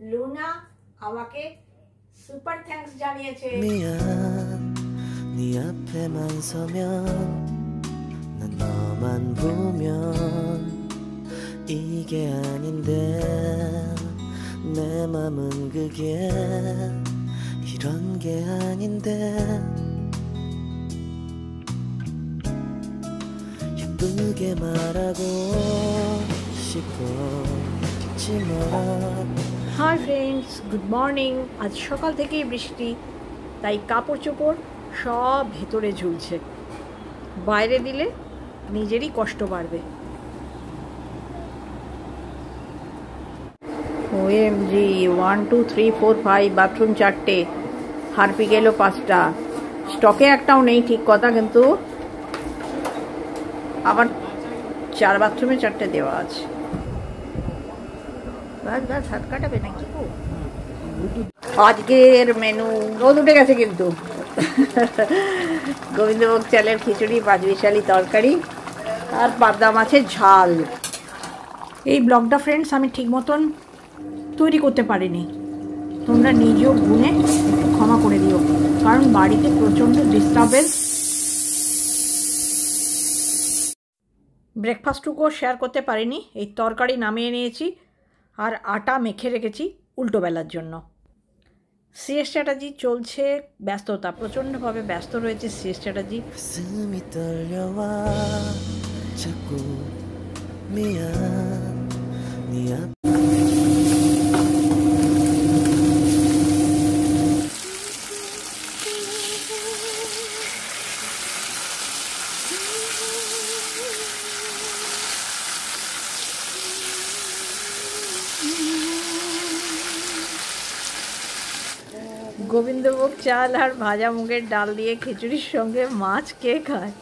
Luna আমাকে super thanks জানিয়েছে। 미안 네 앞에만 서면 난 너만 보면 이게 아닌데 내 맘은 그게 이런 게 아닌데 예쁘게 말하고 싶어 잊지 마। Hi friends, good morning. আজ সকাল থেকেই বৃষ্টি, তাই কাপড় চোপড় সব ভেতরে ঝুলছে। বাইরে দিলে নিজেরই কষ্ট বাড়বে। OMG 1 2 3 4 5 বাথরুম 4টে, হারপিক এলো 5টা, স্টকে একটাও নেই ঠিক কথা, কিন্তু আবার 4 বাথরুমে 4টে দেওয়া আছে। বাস হাত কাটাবে নাকি? আজকের মেনু রোদ উঠে গেছে কিন্তু গোবিন্দভোগ চালের খিচুড়ি, পাঁচমিশালি তরকারি আর পাবদা মাছের ঝাল। এই ব্লগটা ফ্রেন্ডস আমি ঠিক মতন তৈরি করতে পারিনি, তোমরা নিজেও গুনে একটু ক্ষমা করে দিও, কারণ বাড়িতে প্রচণ্ড ডিস্টার্বেন্স। ব্রেকফাস্টটুকুও শেয়ার করতে পারিনি। এই তরকারি নামিয়ে নিয়েছি আর আটা মেখে রেখেছি উল্টো বেলার জন্য। CS চ্যাটার্জি চলছে ব্যস্ততা, প্রচণ্ডভাবে ব্যস্ত রয়েছে CS চ্যাটার্জি। 가슴이 떨려와 자꾸 미안 네 앞 গোবিন্দভোগ চাল আর ভাজা মুগের ডাল দিয়ে খিচুড়ির সঙ্গে মাছ কে খায়?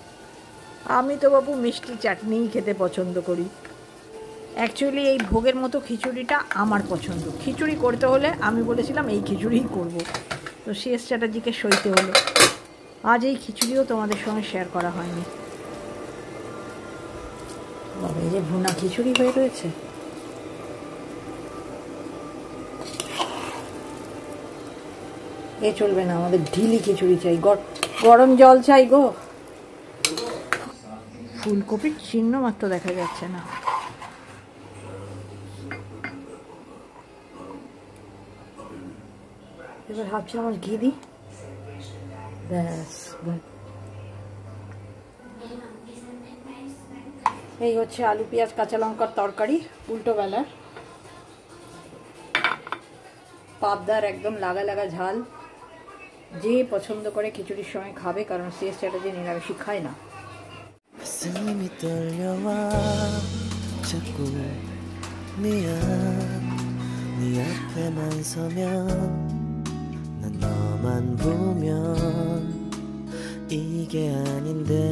আমি তো বাবু মিষ্টি চাটনিই খেতে পছন্দ করি। অ্যাকচুয়ালি এই ভোগের মতো খিচুড়িটা আমার পছন্দ। খিচুড়ি করতে হলে আমি বলেছিলাম এই খিচুড়িই করব, তো CS চ্যাটার্জিকে সইতে হলো। আজ এই খিচুড়িও তোমাদের সঙ্গে শেয়ার করা হয়নি। বাবা, এই যে ভুনা খিচুড়ি হয়ে রয়েছে। এ চলবে না, আমাদের ঢিলি খিচুড়ি চাই, গরম জল চাই গো। ফুলকপির চিহ্ন মাত্র দেখা যাচ্ছে না। এবার হাফ চামচ ঘি দিই, ব্যাস। এই হচ্ছে আলু পেঁয়াজ কাঁচা লঙ্কার তরকারি উল্টো বেলার। পাবদার একদম লাগা লাগা ঝাল, যে পছন্দ করে খিচুড়ির সময় খাবে, কারণ CS চ্যাটার্জি নিরামিষই খায় না। 가슴이 떨려와 자꾸 미안 네 앞에만 서면 난 너만 보면 이게 아닌데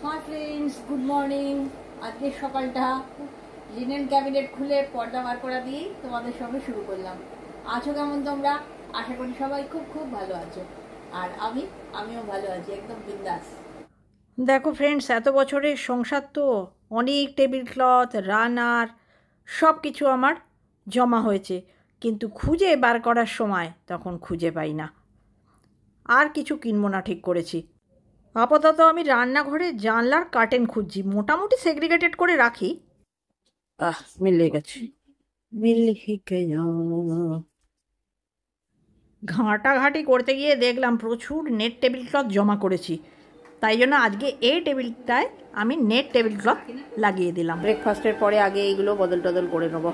হাই ফ্রেন্ডস, গুড মর্নিং। আজকে সকালটা লিনেন ক্যাবিনেট খুলে পর্দা বার করা দিয়ে তোমাদের সঙ্গে শুরু করলাম। আছো কেমন তোমরা? আশা করি সবাই খুব খুব ভালো আছো, আর আমিও ভালো আছি, একদম বিন্দাস। দেখো ফ্রেন্ডস, এত বছরের সংসার তো অনেক টেবিল ক্লথ, রানার সব কিছু আমার জমা হয়েছে, কিন্তু খুঁজে বার করার সময় তখন খুঁজে পাই না। আর কিছু কিনবো না ঠিক করেছি। আপাতত আমি রান্নাঘরে জানলার কার্টেন খুঁজছি, মোটামুটি সেগ্রিগেটেড করে রাখি। মিলে গেছে, ঘাঁটাঘাঁটি করতে গিয়ে দেখলাম প্রচুর নেট টেবিল ক্লথ জমা করেছি, তাই জন্য আজকে এই টেবিলটায় আমি নেট টেবিল ক্লথ লাগিয়ে দিলাম। ব্রেকফাস্টের পরে আগে এইগুলো বদল টদল করে নেব।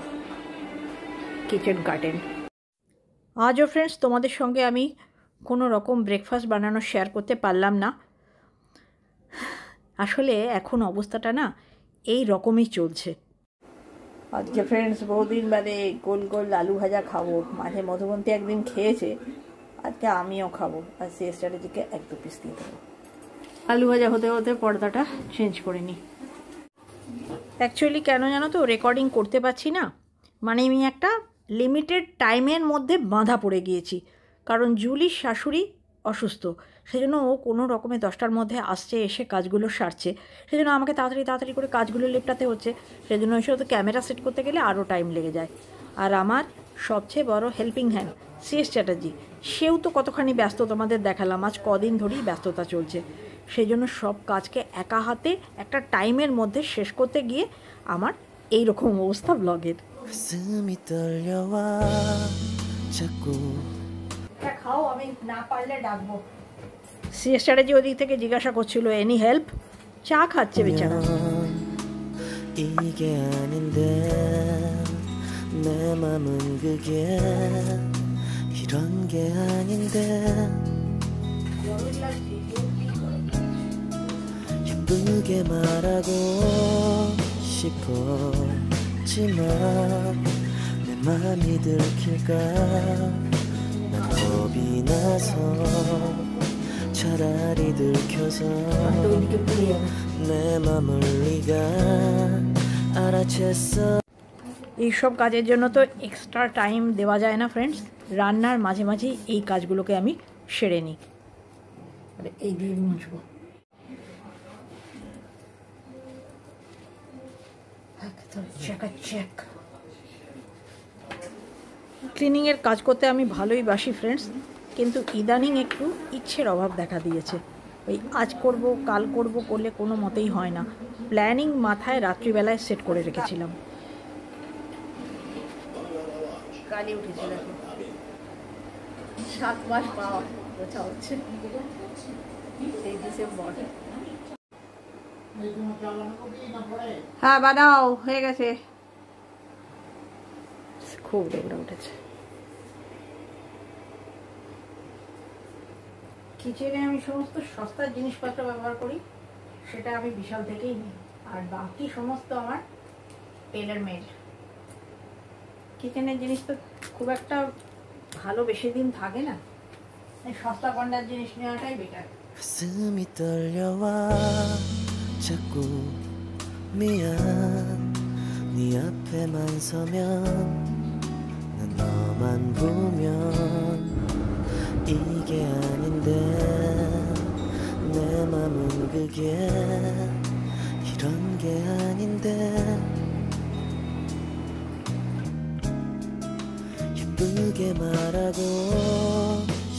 Kitchen curtain. আজও ফ্রেন্ডস তোমাদের সঙ্গে আমি কোনো রকম ব্রেকফাস্ট বানানো শেয়ার করতে পারলাম না। আসলে এখন অবস্থাটা না এই রকমই চলছে। আজকে ফ্রেন্ডস বহুদিন বাদে গোল গোল আলু ভাজা খাবো। মাঝে মধুবন্তী একদিন খেয়েছে, আজকে আমিও খাবো। আর CS চ্যাটার্জিকে 1-2 পিস দিয়ে দেবো। আলু ভাজা হতে হতে পর্দাটা চেঞ্জ করে নিই। অ্যাকচুয়ালি কেন জানো তো রেকর্ডিং করতে পারছি না, মানে আমি একটা লিমিটেড টাইমের মধ্যে বাঁধা পড়ে গিয়েছি, কারণ জুলির শাশুড়ি অসুস্থ, সেজন্য ও কোনো রকমে 10টার মধ্যে আসছে, এসে কাজগুলো সারছে। সেজন্য আমাকে তাড়াতাড়ি করে কাজগুলো লেপটাতে হচ্ছে। সেজন্য এসে তো ক্যামেরা সেট করতে গেলে আরও টাইম লেগে যায়। আর আমার সবচেয়ে বড় হেল্পিং হ্যান্ড সিএস চ্যাটার্জি, সেও তো কতখানি ব্যস্ত তোমাদের দেখালাম। আজ কদিন ধরেই ব্যস্ততা চলছে। সেই জন্য সব কাজকে একা হাতে একটা টাইমের মধ্যে শেষ করতে গিয়ে আমার এই রকম অবস্থা ব্লগের। 가슴이 떨려와 자꾸 খাও, আমি না পারলে ডাকবো। সিএস চ্যাটার্জি ওদিক থেকে জিজ্ঞাসা করছিল এনি হেল্প, চা খাচ্ছে বেচারা। 이게 아닌데 내 맘은 그게 이런 게 아닌데 예쁘게 말하고 싶었지만 내 맘이 들킬까 난 겁이 나서 차라리 들켜서 내 맘을 네가 알아챘어 এইসব কাজের জন্য তো এক্সট্রা টাইম দেওয়া যায় না ফ্রেন্ডস। রান্নার মাঝে মাঝেই এই কাজগুলোকে আমি সেরে নিই। এই দিয়ে মুছবো। ক্লিনিংয়ের কাজ করতে আমি ভালোই বাসি ফ্রেন্ডস, কিন্তু ইদানিং একটু ইচ্ছের অভাব দেখা দিয়েছে। ওই আজ করব কাল করব করলে কোনো মতেই হয় না। প্ল্যানিং মাথায় রাত্রিবেলায় সেট করে রেখেছিলাম। কালি উঠেছিল 7 মাস পাওয়া কথা হচ্ছে এই ডিসেম্বর। হ্যাঁ বানাও, হয়ে গেছে। খুব রেগড়া উঠেছে। কিচেনে আমি সমস্ত সস্তার জিনিসপত্র ব্যবহার করি, সেটা আমি বিশাল থেকেই নিই। আর বাকি সমস্ত আমার টেলার মেড। কিচেনের জিনিস তো খুব একটা ভালো বেশি দিন থাকে না, সস্তা কন্ডার জিনিস নেওয়াটাই বেটার। 가슴이 떨려와 자꾸 미안 네 앞에만 서면 난 너만 보면 이게 아닌데 내 맘은 그게 이런 게 아닌데 예쁘게 말하고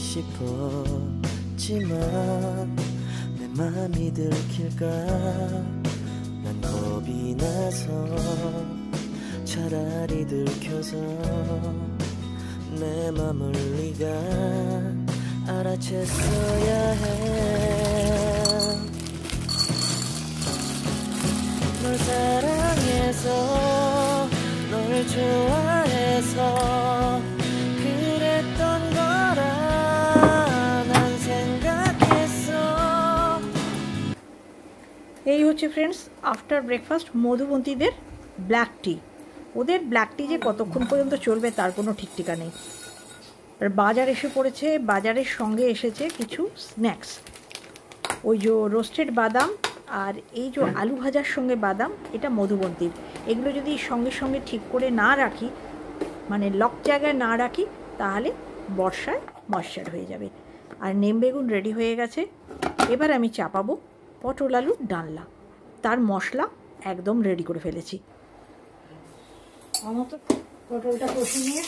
싶었지만 내 맘이 들킬까 난 겁이 나서 차라리 들켜서 내 맘을 네가 알아챘어야 해 널 사랑해서 널 좋아해서 그랬던 거라 난 생각했어 এই হচ্ছে ফ্রেন্ডস আফটার ব্রেকফাস্ট মধুবন্তীদের ব্ল্যাক টি। ওদের ব্ল্যাক টি যে কতক্ষণ পর্যন্ত চলবে তার কোনো ঠিক ঠিকা নেই। আর বাজার এসে পড়েছে, বাজারের সঙ্গে এসেছে কিছু স্ন্যাক্স। ওই যে রোস্টেড বাদাম আর এই যে আলু ভাজার সঙ্গে বাদাম, এটা মধুবন্তীর। এগুলো যদি সঙ্গে সঙ্গে ঠিক করে না রাখি, মানে লক জায়গায় না রাখি, তাহলে বর্ষায় ময়শ্চার হয়ে যাবে। আর নিম বেগুন রেডি হয়ে গেছে। এবার আমি চাপাবো পটল আলুর ডালনা। তার মশলা একদম রেডি করে ফেলেছি। আমার তো পটলটা কষে নিয়ে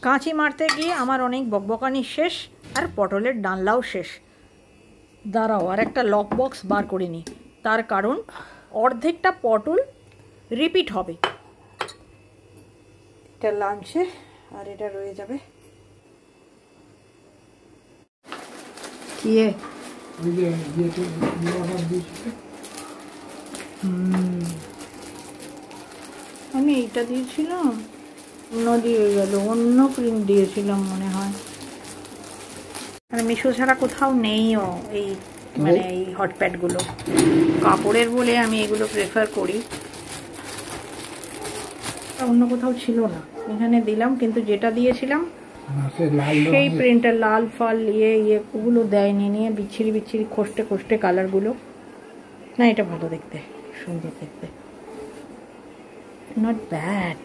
কাঁচি মারতে গিয়ে আমার অনেক বকবকানি শেষ, আর পটলের ডালনাও শেষ। দাঁড়াও, আর একটা লক বক্স বার করে নিই। তার কারণ অর্ধেকটা পটল রিপিট হবে। এটা লাঞ্চে, আর এটা রয়ে যাবে। আমি এইটা দিয়েছিলাম, অন্য দিয়ে গেল, অন্য ক্রিম দিয়েছিলাম মনে হয়। আর মিশো ছাড়া কোথাও নেইও এই মানে এই হটপ্যাডগুলো। কাপড়ের বলে আমি এগুলো প্রেফার করি, অন্য কোথাও ছিল না। এখানে দিলাম, কিন্তু যেটা দিয়েছিলাম সেই প্রিন্টার লাল ফাল ওগুলো দেয়নি, নিয়ে বিচ্ছিরি বিচ্ছিরি খসটে খসটে কালারগুলো। না, এটা ভালো দেখতে, সুন্দর দেখতে, নট ব্যাড।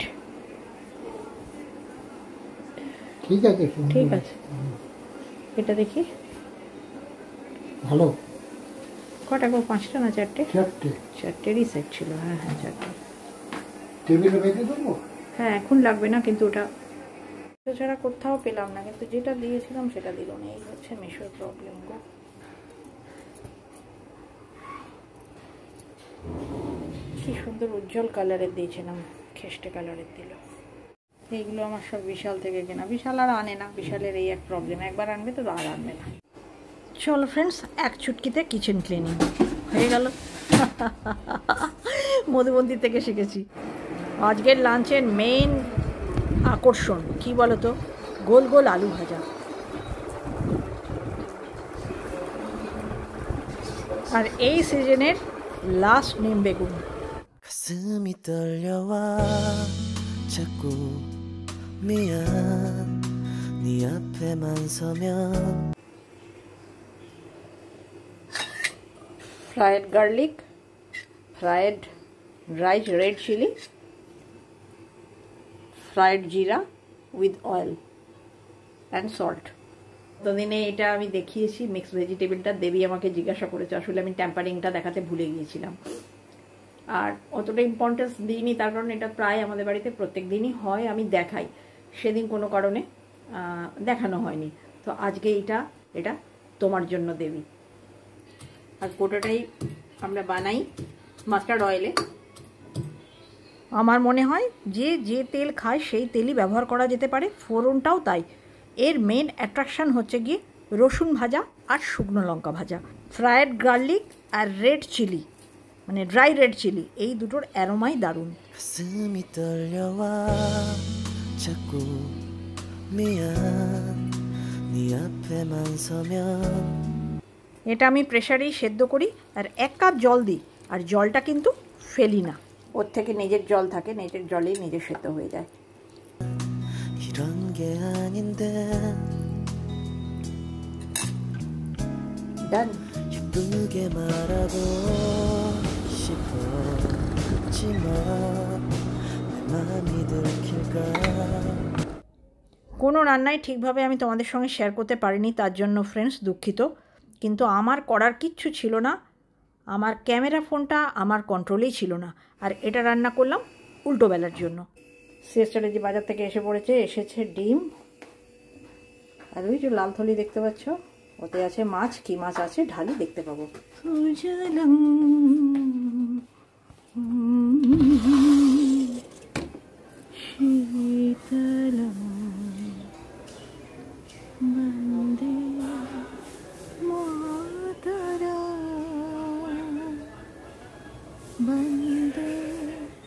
ঠিক আছে, সুন্দর। ঠিক আছে, এটা দেখি ভালো। কটা গো, 5টা না 4টে? 4টে। 4টেরই সেট ছিল, হ্যাঁ হ্যাঁ 4টে। টেবিলে রেখে দেবো। হ্যাঁ এখন লাগবে না, কিন্তু ওটা ছাড়া কোথাও পেলাম না, কিন্তু যেটা দিয়েছিলাম সেটা দিল না। এই হচ্ছে মিশোর প্রবলেম গো। কি সুন্দর উজ্জ্বল কালারের দিয়েছিলাম, খেস্টে কালারের দিল। এইগুলো আমার সব বিশাল থেকে কেনা। বিশাল আর আনে না, বিশালের এই এক প্রবলেম, একবার আনবে তো আর আনবে না। চলো ফ্রেন্ডস, এক চুটকিতে কিচেন ক্লিনিং হয়ে গেল। মধুবন্তী থেকে শিখেছি। আজকের লাঞ্চের মেইন আকর্ষণ কি বলো তো? গোল গোল আলু ভাজা। আর এই সিজনের লাস্ট নিম বেগুন। 가슴이 떨려와 자꾸 미안 네 앞에만 서면 fried garlic, fried rice red chilli, fried jeera with oil and salt. ততদিনে এটা আমি দেখিয়েছি মিক্স ভেজিটেবলটা। দেবী আমাকে জিজ্ঞাসা করেছে, আসলে আমি ট্যাম্পারিংটা দেখাতে ভুলে গিয়েছিলাম আর অতটা ইম্পর্টেন্স দিইনি, তার কারণ এটা প্রায় আমাদের বাড়িতে প্রত্যেক দিনই হয়, আমি দেখাই। সেদিন কোনো কারণে দেখানো হয়নি, তো আজকে এটা তোমার জন্য দেবী। আর গোটাটাই আমরা বানাই মাস্টার্ড অয়েলে। আমার মনে হয় যে তেল খায় সেই তেলই ব্যবহার করা যেতে পারে, ফোড়নটাও তাই। এর মেন অ্যাট্রাকশান হচ্ছে গিয়ে রসুন ভাজা আর শুকনো লঙ্কা ভাজা, ফ্রায়েড গার্লিক আর রেড চিলি, মানে ড্রাই রেড চিলি, এই দুটোর অ্যারোমাই দারুণ। 가슴이 떨려와 자꾸 미안 네 앞에만 서면 এটা আমি প্রেসারেই সেদ্ধ করি আর 1 কাপ জল দিই, আর জলটা কিন্তু ফেলি না, ওর থেকে নিজের জল থাকে, নিজের জলেই নিজে সেদ্ধ হয়ে যায়। 이런 게 아닌데 ডান। 예쁘게 말하고 싶었지만 내 맘이 들킬까 কোনো রান্নাই ঠিকভাবে আমি তোমাদের সঙ্গে শেয়ার করতে পারিনি, তার জন্য ফ্রেন্ডস দুঃখিত। কিন্তু আমার করার কিচ্ছু ছিল না, আমার ক্যামেরা ফোনটা আমার কন্ট্রোলেই ছিল না। আর এটা রান্না করলাম উল্টো বেলার জন্য। স্ট্র্যাটেজি বাজার থেকে এসেছে ডিম, আর ওই যে লাল থলি দেখতে পাচ্ছ, ওতে আছে মাছ। কি মাছ আছে ঢালি দেখতে পাবো।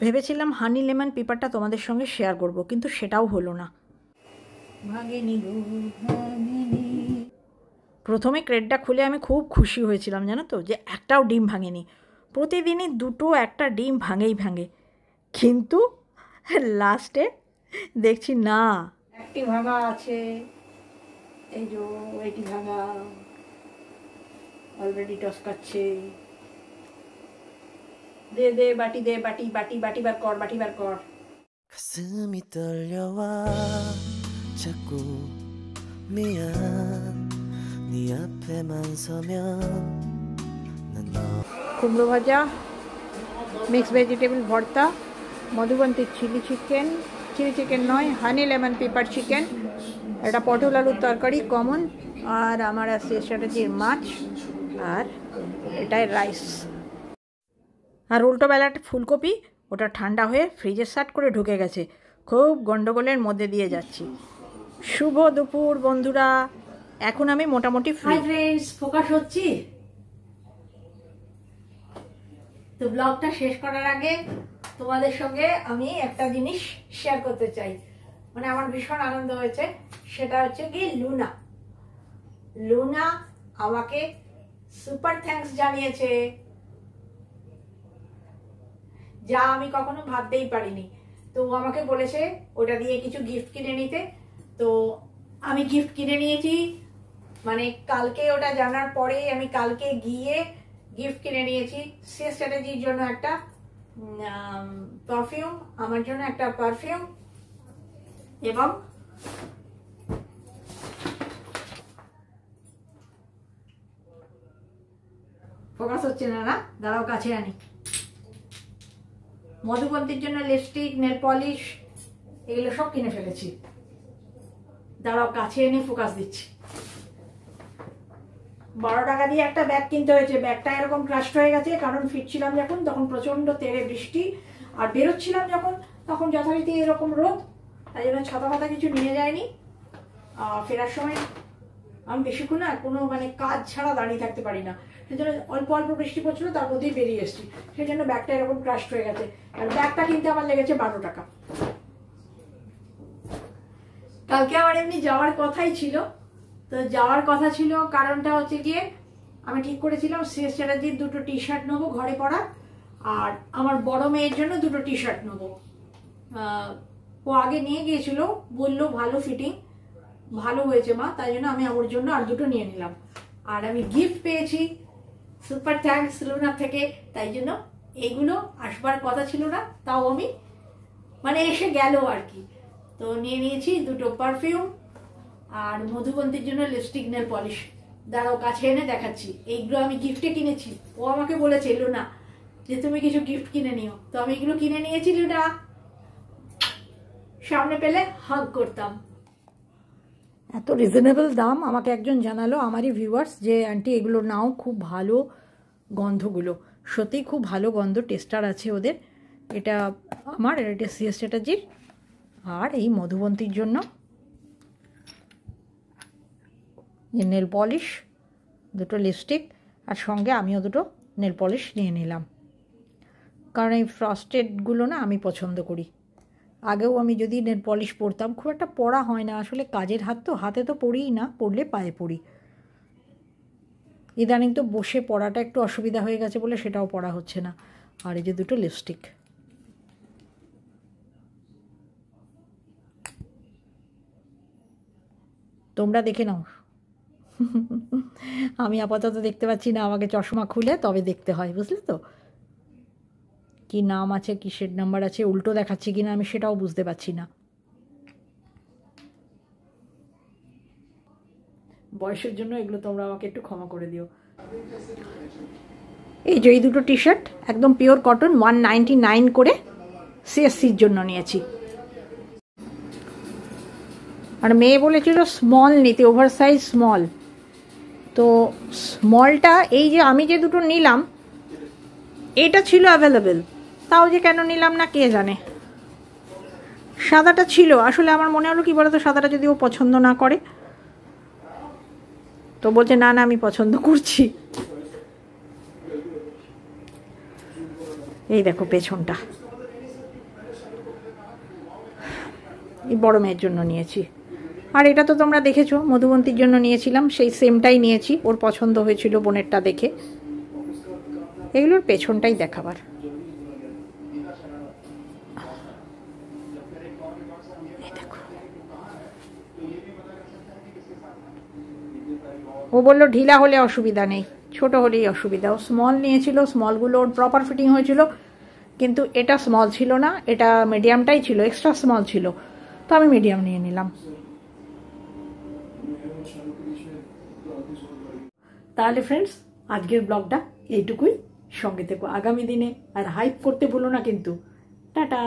ভেবেছিলাম হানি লেমন পেপারটা তোমাদের সঙ্গে শেয়ার করব, কিন্তু সেটাও হলো না। প্রথমে ক্রেটটা খুলে আমি খুব খুশি হয়েছিলাম, জানো তো, যে একটাও ডিম ভাঙেনি। প্রতিদিনই 2-1টা ডিম ভাঙে, কিন্তু লাস্টে দেখছি না, একটি ভাঙা আছে। এই যে এটি ভাঙা, অলরেডি টসকাচ্ছে। দে বাটি, দে বাটি, বাটি বার কর। 가슴이 떨려와 자꾸 미안 네 앞에만 서면 난 너 কুমড়ো ভাজা, মিক্স ভেজিটেবল ভর্তা, মধুবন্তী চিলি চিকেন নয়, হানি লেমন পেপার চিকেন, একটা পটল আলুর তরকারি কমন, আর আমার আছে স্ট্র্যাটেজির মাছ, আর এটাই রাইস। আর উল্টো বেলাটা ফুলকপি, ওটা ঠান্ডা হয়ে ফ্রিজে সাট করে ঢুকে গেছে। খুব গন্ডগোলের মধ্যে দিয়ে যাচ্ছি। শুভ দুপুর বন্ধুরা, এখন আমি মোটামুটি ফ্রি। ফ্রেন্ডস, ফোকাস হচ্ছি তো। ব্লগটা শেষ করার আগে তোমাদের সঙ্গে আমি একটা জিনিস শেয়ার করতে চাই, মানে আমার ভীষণ আনন্দ হয়েছে। সেটা হচ্ছে কি, লুনা আমাকে সুপার থ্যাঙ্কস জানিয়েছে, যা আমি কখনো ভাবতেই পারিনি। তো আমাকে বলেছে ওটা দিয়ে কিছু গিফট কিনে নিতে, তো আমি গিফট কিনে নিয়েছি। মানে কালকে ওটা জানার পরে আমি কালকে গিয়ে গিফট কিনে নিয়েছি। সে স্ট্র্যাটেজির জন্য একটা পারফিউম, আমার জন্য একটা পারফিউম, এবং ফোকাস হচ্ছে না, না দাঁড়াও কাছে আনি। মধুবন্তীর জন্য লিপস্টিক, নেল পলিশ এগুলো সব কিনে ফেলেছি। দাঁড়াও কাছে এনে ফোকাস দিচ্ছি। 12 টাকা দিয়ে একটা ব্যাগ কিনতে হয়েছে। ব্যাগটা এরকম ক্রাস্ট হয়ে গেছে, কারণ ফিরছিলাম যখন তখন প্রচন্ড তেড়ে বৃষ্টি, আর বেরোচ্ছিলাম যখন তখন যথারীতি এরকম রোদ, তাই জন্য ছাতা ফাতা কিছু নিয়ে যায়নি। ফেরার সময় আমি বেশিক্ষণ না কোনো মানে কাজ ছাড়া দাঁড়িয়ে থাকতে পারি না, সেই জন্য অল্প অল্প বৃষ্টি পড়ছিল, তার মধ্যেই বেরিয়ে এসেছি। সেই জন্য ব্যাগটা এরকম ক্রাস্ট হয়ে গেছে। আর ব্যাগটা কিনতে আমার লেগেছে 12 টাকা। কালকে আমার এমনি যাওয়ার কথাই ছিল, তো যাওয়ার কথা ছিল কারণটা হচ্ছে গিয়ে আমি ঠিক করেছিলাম শ্রেয়স চ্যাটার্জির 2টো টি শার্ট নেবো ঘরে পরা, আর আমার বড় মেয়ের জন্য 2টো টি শার্ট নেবো। ও আগে নিয়ে গিয়েছিল, বললো ভালো ফিটিং, ভালো হয়েছে মা, তাই জন্য আমি আমার জন্য আর 2টো নিয়ে নিলাম। আর আমি গিফট পেয়েছি, সুপার থ্যাঙ্কস লুনার থেকে, তাই জন্য এগুলো আসবার কথা ছিল না, তাও আমি মানে এসে গেল আর কি। তো নিয়ে নিয়েছি 2টো পারফিউম আর মধুবন্তীর জন্য লিপস্টিক, নেল পলিশ। দাঁড়াও কাছে এনে দেখাচ্ছি। এইগুলো আমি গিফটে কিনেছি। ও আমাকে বলেছে লুনা যে তুমি কিছু গিফট কিনে নিও, তো আমি এগুলো কিনে নিয়েছি। লুনা সামনে পেলে হাগ করতাম। এত রিজনেবল দাম আমাকে একজন জানালো, আমারই ভিউয়ার্স, যে আন্টি এগুলো নাও, খুব ভালো গন্ধগুলো, সত্যিই খুব ভালো গন্ধ, টেস্টার আছে ওদের। এটা আমার, এটা শ্রেয়স চ্যাটার্জির। আর এই মধুবন্তীর জন্য নেল পলিশ, 2টো লিপস্টিক, আর সঙ্গে আমিও 2টো নেল পলিশ নিয়ে নিলাম, কারণ এই ফ্রস্টেডগুলো না আমি পছন্দ করি। আগেও আমি যদি নেল পলিশ পরতাম, খুব একটা পরা হয় না আসলে, কাজের হাত তো, হাতে তো পরিই না, পরলে পায়ে পরি। ইদানিং তো বসে পড়াটা একটু অসুবিধা হয়ে গেছে বলে সেটাও পড়া হচ্ছে না। আর এই যে 2টো লিপস্টিক, তোমরা দেখে নাও। আমি আপাতত দেখতে পাচ্ছি না, আমাকে চশমা খুলে তবে দেখতে হয়, বুঝলে তো। কি নাম আছে, কিসের নাম্বার আছে, উল্টো দেখাচ্ছি কিনা আমি সেটাও বুঝতে পারছি না। বয়সের জন্য এগুলো তোমরা আমাকে একটু ক্ষমা করে দিও। এই যে এই 2টো টি শার্ট একদম পিওর কটন, 199 করে সিএসসির জন্য নিয়েছি। আর মেয়ে বলেছিল স্মল নিতে, ওভার সাইজ স্মল। তো স্মলটা, এই যে আমি যে 2টো নিলাম এটা ছিল অ্যাভেলেবেল, তাও যে কেন নিলাম না কে জানে। সাদাটা ছিল, আসলে আমার মনে হলো কি বলতো, সাদাটা যদি ও পছন্দ না করে, তো বলছে না না আমি পছন্দ করছি। এই দেখো পেছনটা, এই বড় মেয়ের জন্য নিয়েছি। আর এটা তো তোমরা দেখেছো, মধুবন্তীর জন্য নিয়েছিলাম, সেই সেমটাই নিয়েছি, ওর পছন্দ হয়েছিল বোনেরটা দেখে। এগুলোর পেছনটাই দেখাবার। ও বললো ঢিলা হলে অসুবিধা নেই, ছোট হলেই অসুবিধা। ও স্মল নিয়েছিল, স্মলগুলো ওর প্রপার ফিটিং হয়েছিল, কিন্তু এটা স্মল ছিল না, এটা মিডিয়ামটাই ছিল, এক্সট্রা স্মল ছিল, তো আমি মিডিয়াম নিয়ে নিলাম। তাহলে ফ্রেন্ডস, আজকের ব্লগটা এইটুকুই। সঙ্গে থেকো আগামী দিনে, আর হাইপ করতে ভুলো না কিন্তু। টাটা।